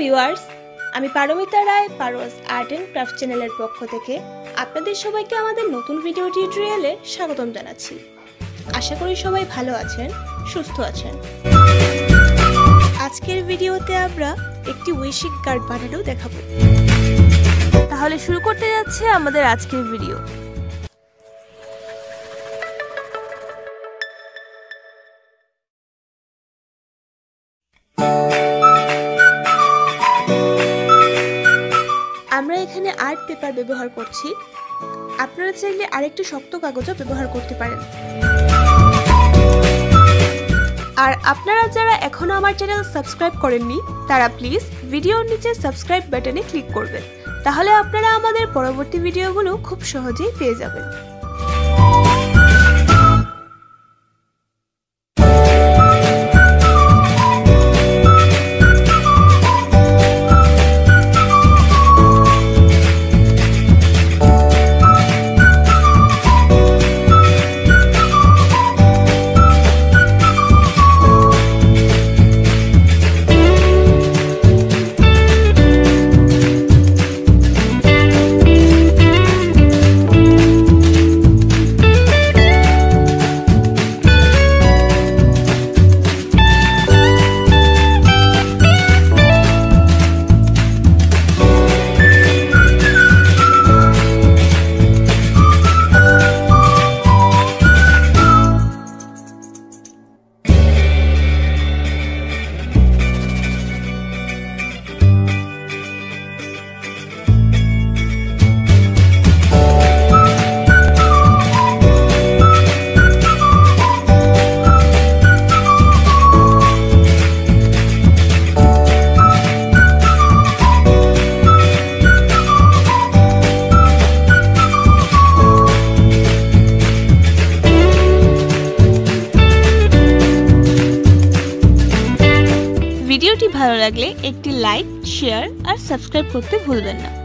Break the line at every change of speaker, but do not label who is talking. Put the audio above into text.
Viewers, আমি পারমিতা রায় পারোস art and craft চ্যানেলের পক্ষ থেকে আপনাদের সবাইকে আমাদের নতুন ভিডিও টিউটোরিয়ালে স্বাগতম জানাচ্ছি। আশা করি সবাই ভালো আছেন, সুস্থ আছেন। আজকের ভিডিওতে আমরা একটি উইশিং কার্ড বানানো দেখাবো। তাহলে শুরু করতে যাচ্ছে আমাদের আজকের ভিডিও। আমরা এখানে আর্ট পেপার ব্যবহার করছি। আপনারা চাইলে আরেকটু শক্ত কাগজও ব্যবহার করতে পারেন। আর আপনারা যারা এখনো আমার চ্যানেল সাবস্ক্রাইব করেননি তারা প্লিজ ভিডিওর নিচে সাবস্ক্রাইব বাটনে ক্লিক করবেন। তাহলে আপনারা আমাদের পরবর্তী ভিডিওগুলো খুব সহজেই পেয়ে যাবেন। ভিডিওটি ভালো লাগলে একটি লাইক, শেয়ার আর সাবস্ক্রাইব করতে ভুলবেন না।